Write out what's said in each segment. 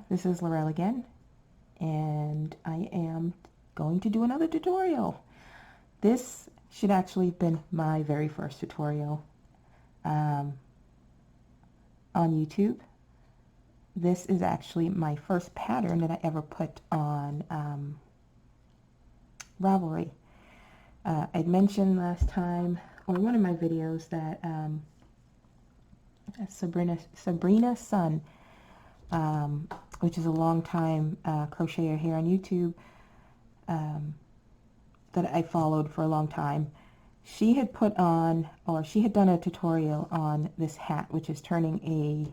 this is Laurel again, and I am going to do another tutorial. This should actually have been my very first tutorial on YouTube. This is actually my first pattern that I ever put on Ravelry. I'd mentioned last time, or one of my videos, that Sabrina Sun, which is a long time crocheter here on YouTube, that I followed for a long time. She had put on, or she had done a tutorial on this hat, which is turning a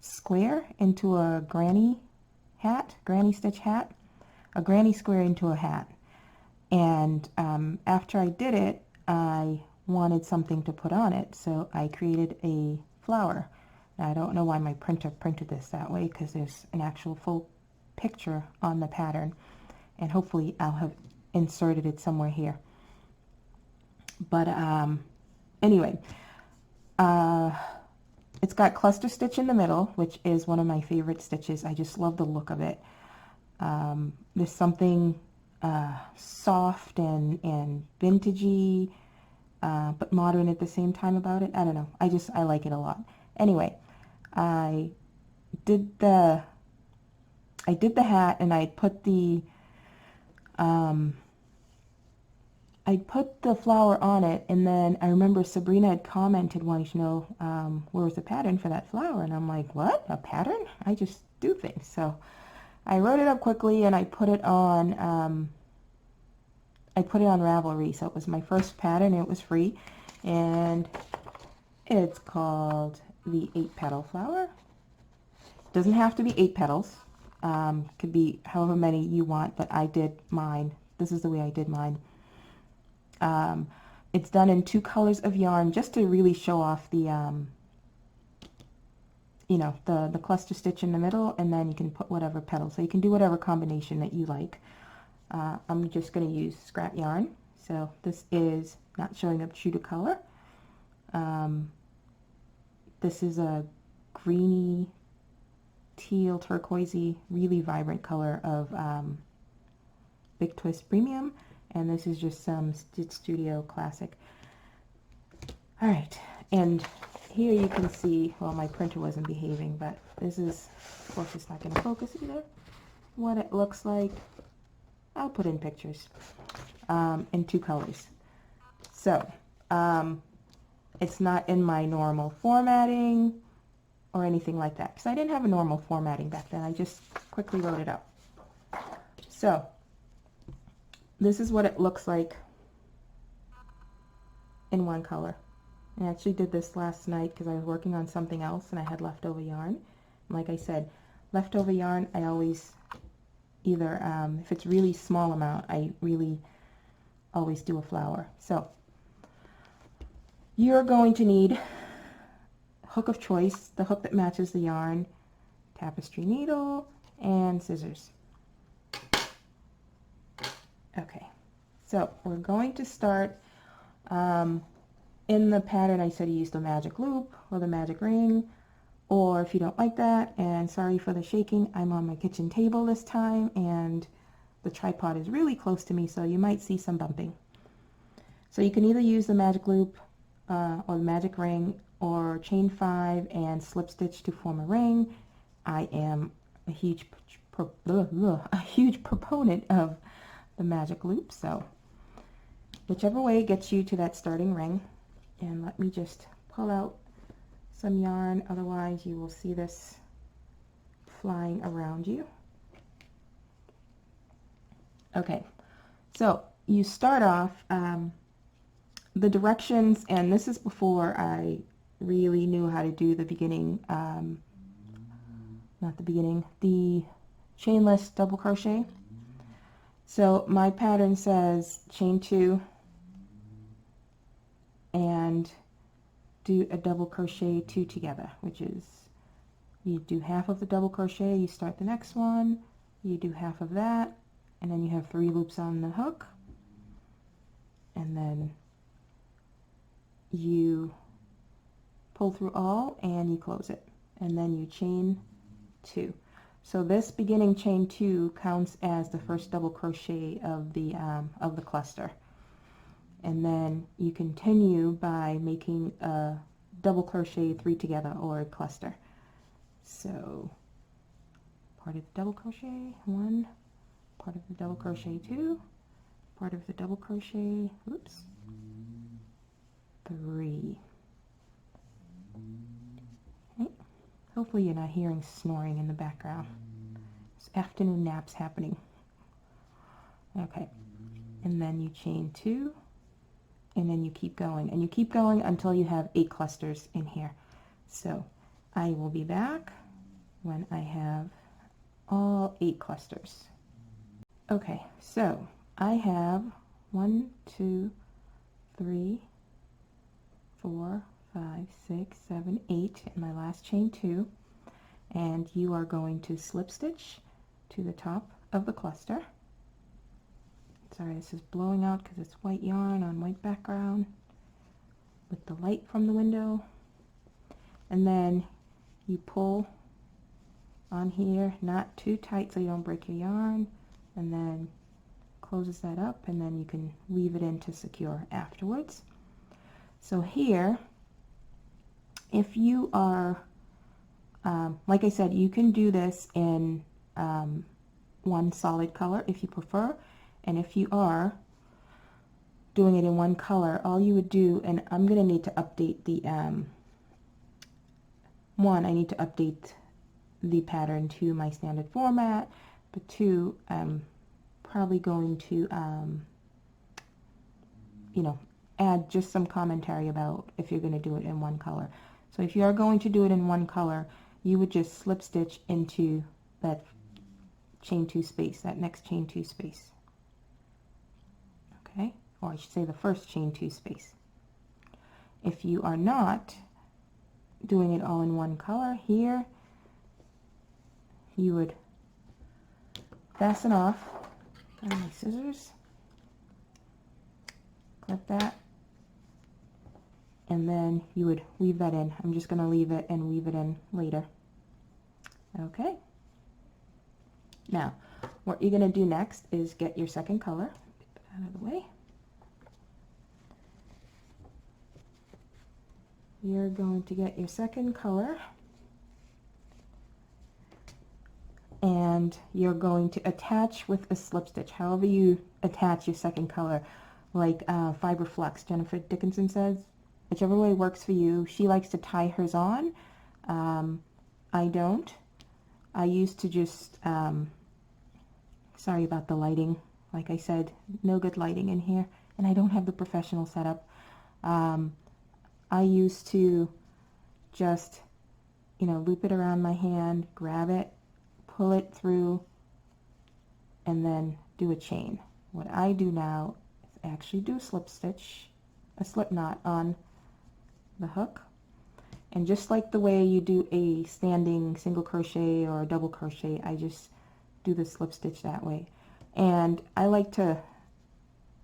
square into a granny stitch hat, a granny square into a hat. And after I did it, I wanted something to put on it, so I created a flower. Now, I don't know why my printer printed this that way, because there's an actual full picture on the pattern, and hopefully I'll have inserted it somewhere here. But anyway, it's got cluster stitch in the middle, which is one of my favorite stitches. I just love the look of it. There's something soft and vintagey, but modern at the same time about it. I don't know. I like it a lot. Anyway, I did the hat, and I put the flower on it, and then I remember Sabrina had commented wanting to know where was the pattern for that flower, and I'm like, what? A pattern? I just do things. So I wrote it up quickly, and I put it on Ravelry. So it was my first pattern, and it was free, and it's called the 8-petal flower. Doesn't have to be 8 petals. Could be however many you want, but I did mine. This is the way I did mine. It's done in 2 colors of yarn, just to really show off the you know, the cluster stitch in the middle, and then you can put whatever petal. So you can do whatever combination that you like. I'm just going to use scrap yarn. So this is not showing up true to color. This is a greeny, teal, turquoisey, really vibrant color of Big Twist Premium. And this is just some Stitch Studio Classic. All right, and here you can see, well, my printer wasn't behaving, but this is, of course, it's not going to focus either, what it looks like. I'll put in pictures in 2 colors. So it's not in my normal formatting or anything like that, because I didn't have a normal formatting back then. I just quickly wrote it up. So this is what it looks like in 1 color. I actually did this last night because I was working on something else and I had leftover yarn. And like I said, leftover yarn, I always either, if it's really small amount, I really always do a flower. So you're going to need hook of choice, the hook that matches the yarn, tapestry needle, and scissors. Okay, so we're going to start in the pattern. I said use the magic loop or the magic ring, or if you don't like that, and sorry for the shaking, I'm on my kitchen table this time and the tripod is really close to me, so you might see some bumping. So you can either use the magic loop or the magic ring, or chain 5 and slip stitch to form a ring. I am a huge proponent of the magic loop, so whichever way gets you to that starting ring. And let me just pull out some yarn, otherwise you will see this flying around you. Okay, so you start off the directions, and this is before I really knew how to do the beginning, the chainless double crochet. So my pattern says chain 2 and do a double crochet 2 together, which is you do half of the double crochet, you start the next one, you do half of that, and then you have 3 loops on the hook, and then you pull through all and you close it. and then you chain 2. So this beginning chain 2 counts as the first double crochet of the cluster, and then you continue by making a double crochet 3 together, or a cluster. So part of the double crochet 1, part of the double crochet 2, part of the double crochet, oops, 3. Okay. Hopefully you're not hearing snoring in the background. There's afternoon naps happening. Okay, and then you chain 2, and then you keep going, and you keep going until you have 8 clusters in here. So I will be back when I have all 8 clusters. Okay, so I have 1, 2, 3, 4, 5, 6, 7, 8 in my last chain 2, and you are going to slip stitch to the top of the cluster. Sorry, this is blowing out because it's white yarn on white background with the light from the window. And then you pull on here, not too tight so you don't break your yarn, and then closes that up, and then you can weave it in to secure afterwards. So here, if you are, like I said, you can do this in one solid color if you prefer. And if you are doing it in one color, all you would do, and I'm going to need to update the, one, I need to update the pattern to my standard format, but 2, I'm probably going to, you know, add just some commentary about if you're going to do it in one color. So if you are going to do it in one color, you would just slip stitch into that chain 2 space, that next chain 2 space. Okay, or I should say the first chain 2 space. If you are not doing it all in one color, here you would fasten off on my scissors, clip that, and then you would weave that in. I'm just going to leave it and weave it in later. Okay, now what you're going to do next is get your second color. Out of the way. You're going to get your second color, and you're going to attach with a slip stitch. However you attach your second color, like Fiber Flux, Jennifer Dickinson says, whichever way works for you. She likes to tie hers on. I don't. I used to just, sorry about the lighting. Like I said, no good lighting in here, and I don't have the professional setup. I used to just, you know, loop it around my hand, grab it, pull it through, and then do a chain. What I do now is actually do a slip stitch, a slip knot on the hook, and just like the way you do a standing single crochet or a double crochet, I just do the slip stitch that way. And I like to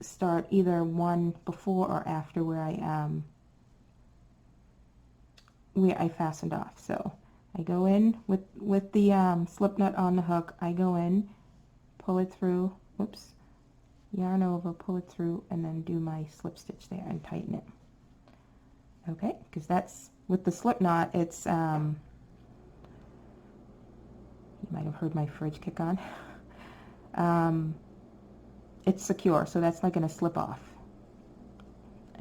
start either one before or after where I fastened off. So I go in with the slip knot on the hook. I go in, pull it through, whoops, yarn over, pull it through, and then do my slip stitch there and tighten it. Okay, because that's with the slip knot. It's you might have heard my fridge kick on. It's secure, so that's not going to slip off.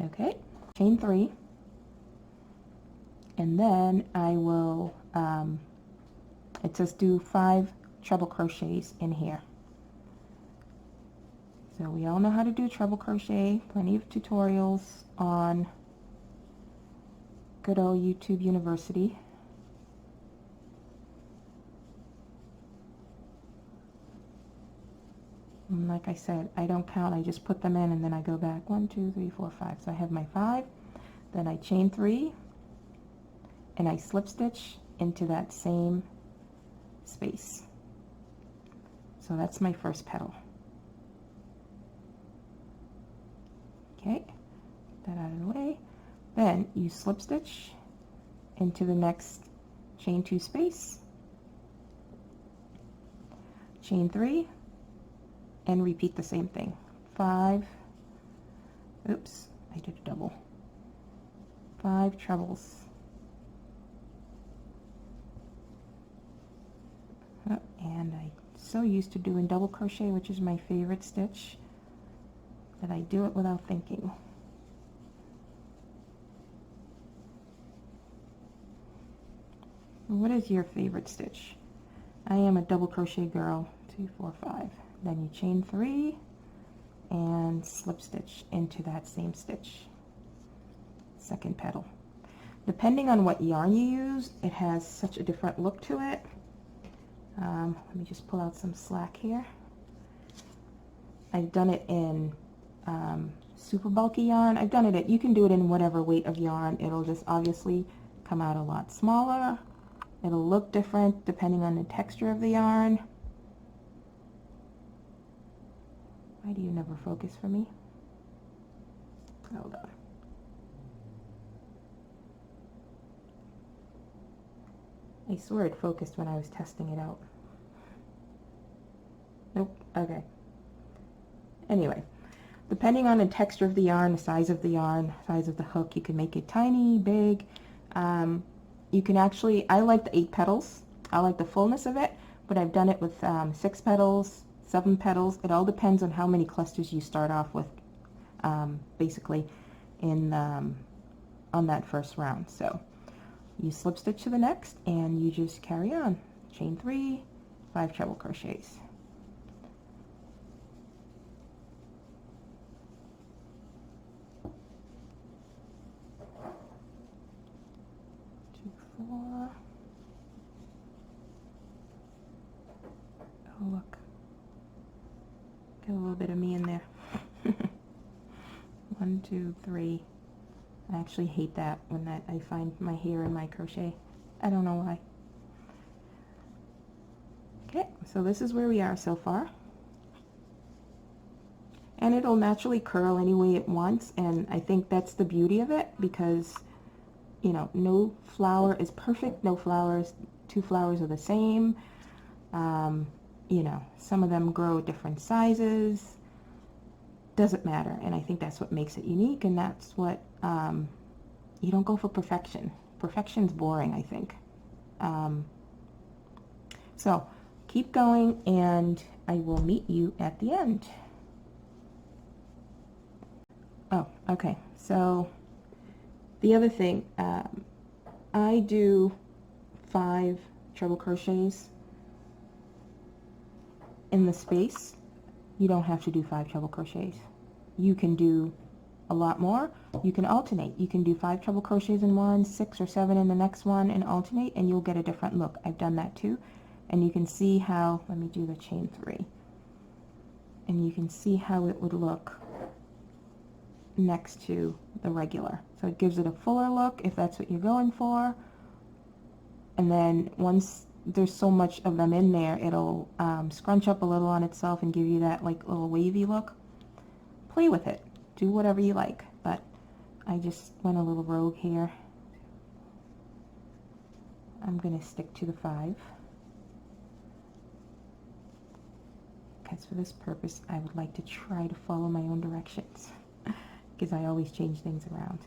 Okay, chain 3, and then I will, it says do 5 treble crochets in here. So we all know how to do treble crochet, plenty of tutorials on good old YouTube University. And like I said, I don't count, I just put them in and then I go back 1, 2, 3, 4, 5. So I have my 5, then I chain 3, and I slip stitch into that same space. So that's my first petal. Okay, get that out of the way. Then you slip stitch into the next chain 2 space, chain 3, and repeat the same thing. 5, oops, I did a double, 5 trebles, and I'm so used to doing double crochet, which is my favorite stitch, that I do it without thinking. What is your favorite stitch? I am a double crochet girl. 2, 4, 5. Then you chain 3 and slip stitch into that same stitch. Second petal. Depending on what yarn you use, it has such a different look to it. Let me just pull out some slack here. I've done it in super bulky yarn. I've done it, you can do it in whatever weight of yarn. It'll just obviously come out a lot smaller. It'll look different depending on the texture of the yarn. Why do you never focus for me? Hold on. I swear it focused when I was testing it out. Nope, okay. Anyway, depending on the texture of the yarn, the size of the hook, you can make it tiny, big. You can actually, I like the 8 petals. I like the fullness of it, but I've done it with 6 petals, 7 petals. It all depends on how many clusters you start off with, basically, in on that first round. So you slip stitch to the next, and you just carry on. Chain 3, 5 treble crochets. Oh, look. Got a little bit of me in there. 1, 2, 3. I actually hate that when I find my hair in my crochet. I don't know why. Okay, so this is where we are so far. And it'll naturally curl any way it wants, and I think that's the beauty of it, because you know, no flower is perfect, no flowers, 2 flowers are the same. You know, some of them grow at different sizes. Doesn't matter, and I think that's what makes it unique, and that's what, you don't go for perfection. Perfection's boring, I think. So, keep going, and I will meet you at the end. Oh, okay, so the other thing, I do 5 treble crochets in the space. You don't have to do 5 treble crochets. You can do a lot more. You can alternate. You can do 5 treble crochets in one, 6 or 7 in the next one, and alternate, and you'll get a different look. I've done that too, and you can see how, let me do the chain 3, and you can see how it would look next to the regular. So it gives it a fuller look if that's what you're going for, and then once there's so much of them in there, it'll scrunch up a little on itself and give you that like little wavy look. Play with it, do whatever you like, but I just went a little rogue here. I'm gonna stick to the 5 because for this purpose I would like to try to follow my own directions, because I always change things around.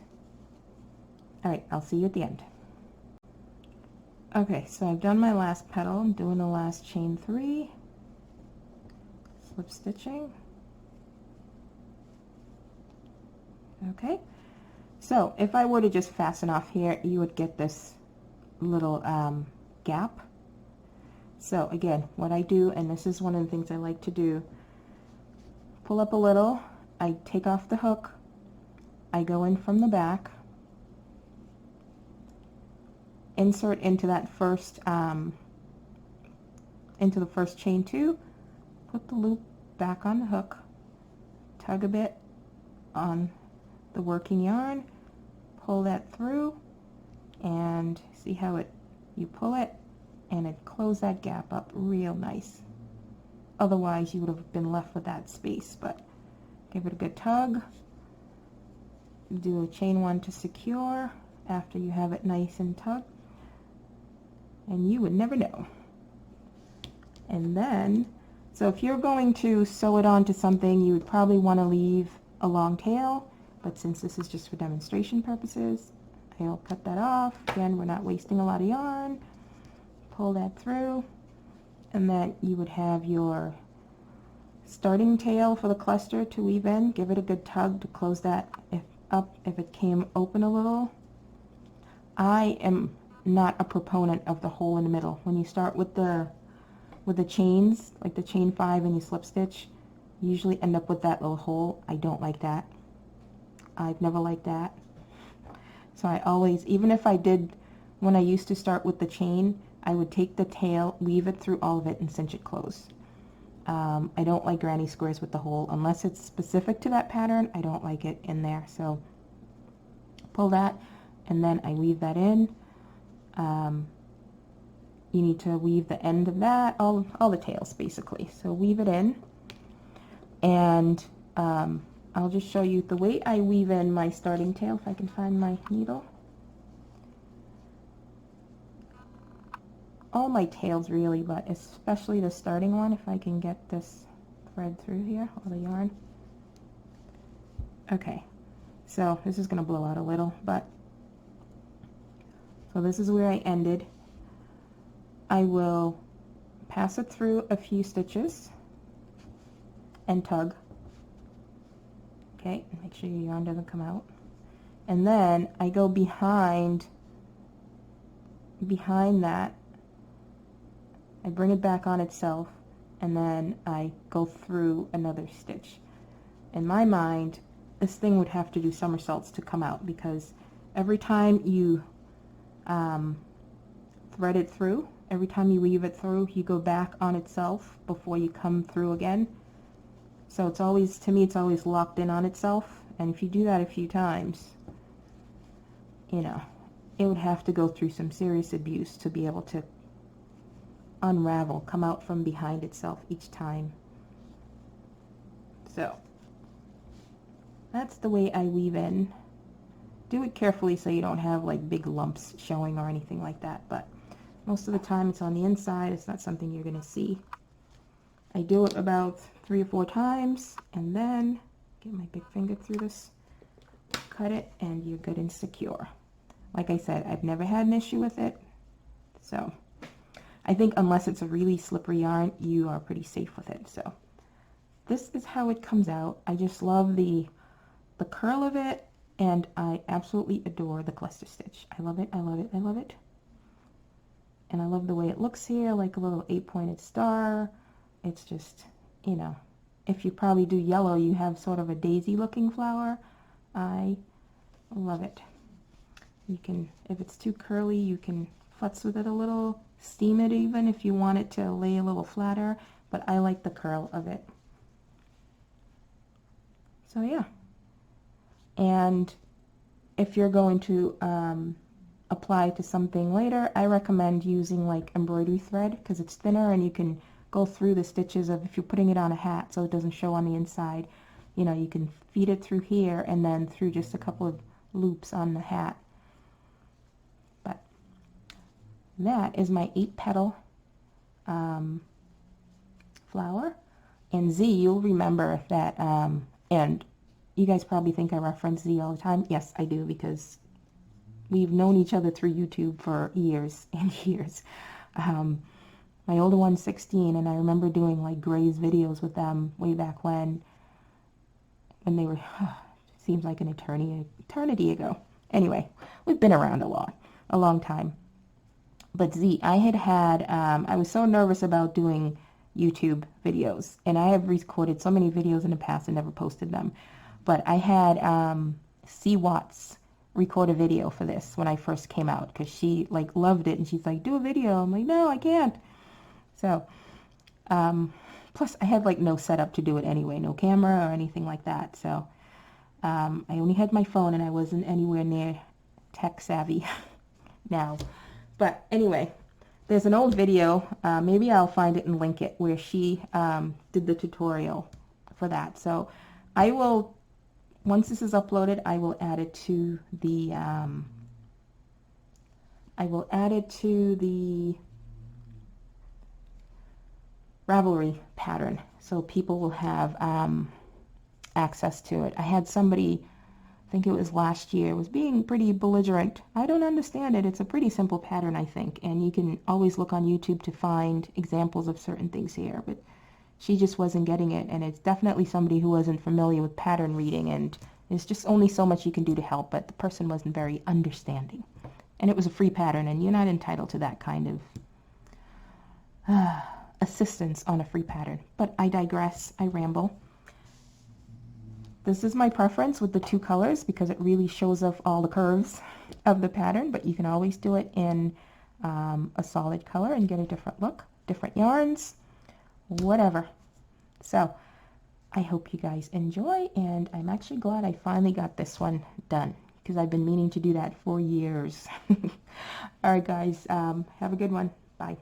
Alright, I'll see you at the end. Okay, so I've done my last petal. I'm doing the last chain 3, slip stitching. Okay, so if I were to just fasten off here, you would get this little gap. So again, what I do, and this is one of the things I like to do, pull up a little, I take off the hook, I go in from the back, insert into that first, into the first chain 2, put the loop back on the hook, tug a bit on the working yarn, pull that through, and see how you pull it, and it closes that gap up real nice. Otherwise you would have been left with that space, but give it a good tug. Do a chain 1 to secure after you have it nice and tugged. and you would never know. And then, so if you're going to sew it onto something, you would probably want to leave a long tail, but since this is just for demonstration purposes, I'll cut that off. Again, we're not wasting a lot of yarn. Pull that through, and then you would have your starting tail for the cluster to weave in. Give it a good tug to close that up if it came open a little. I am not a proponent of the hole in the middle. When you start with the chains, like the chain 5 and you slip stitch, you usually end up with that little hole. I don't like that. I've never liked that. So I always, even if I did, when I used to start with the chain, I would take the tail, weave it through all of it, and cinch it closed. I don't like granny squares with the hole. Unless it's specific to that pattern, I don't like it in there. So pull that, and then I weave that in. You need to weave the end of that, all the tails basically. So weave it in, and I'll just show you the way I weave in my starting tail, if I can find my needle. All my tails really, but especially the starting one, if I can get this thread through here, all the yarn. Okay, so this is going to blow out a little, but so this is where I ended. I will pass it through a few stitches and tug. Okay, make sure your yarn doesn't come out. And then I go behind that. I bring it back on itself, and then I go through another stitch. In my mind, this thing would have to do somersaults to come out, because every time you thread it through, every time you weave it through, you go back on itself before you come through again. So it's always, to me, it's always locked in on itself. And if you do that a few times, you know, it would have to go through some serious abuse to be able to unravel, come out from behind itself each time. So that's the way I weave in. Do it carefully so you don't have like big lumps showing or anything like that, but most of the time it's on the inside. It's not something you're going to see. I do it about 3 or 4 times, and then get my big finger through this, cut it, and you're good and secure. Like I said, I've never had an issue with it, so I think unless it's a really slippery yarn, you are pretty safe with it. So this is how it comes out. I just love the curl of it, and I absolutely adore the cluster stitch. I love it, I love it, I love it. And I love the way it looks here, like a little 8-pointed star. It's just, you know, if you probably do yellow, you have sort of a daisy looking flower. I love it. You can, if it's too curly, you can futz with it a little, steam it even if you want it to lay a little flatter, but I like the curl of it. So yeah. And if you're going to apply to something later, I recommend using like embroidery thread, because it's thinner and you can go through the stitches of, if you're putting it on a hat so it doesn't show on the inside, you know, you can feed it through here and then through just a couple of loops on the hat. But that is my 8-petal flower. And Z, you'll remember that, and you guys probably think I reference Z all the time. Yes, I do, because we've known each other through YouTube for years and years. My older one's 16, and I remember doing like Gray's videos with them way back when they were, seems like an eternity ago. Anyway, we've been around a long time. But Z, I was so nervous about doing YouTube videos, and I have recorded so many videos in the past and never posted them. But I had C. Watts record a video for this when I first came out, because she like loved it, and she's like, do a video. I'm like, no, I can't. So, plus I had like no setup to do it anyway, no camera or anything like that. So, I only had my phone, and I wasn't anywhere near tech savvy now. But anyway, there's an old video, maybe I'll find it and link it, where she did the tutorial for that. So I will, once this is uploaded, I will add it to the I will add it to the Ravelry pattern so people will have access to it. I had somebody, I think it was last year, was being pretty belligerent. I don't understand it. It's a pretty simple pattern, I think, and you can always look on YouTube to find examples of certain things here, but she just wasn't getting it, and it's definitely somebody who wasn't familiar with pattern reading, and there's just only so much you can do to help, but the person wasn't very understanding. And it was a free pattern, and you're not entitled to that kind of assistance on a free pattern. But I digress. I ramble. This is my preference with the two colors because it really shows off all the curves of the pattern, but you can always do it in a solid color and get a different look, different yarns, whatever. So I hope you guys enjoy, and I'm actually glad I finally got this one done because I've been meaning to do that for years. All right, guys, have a good one. Bye.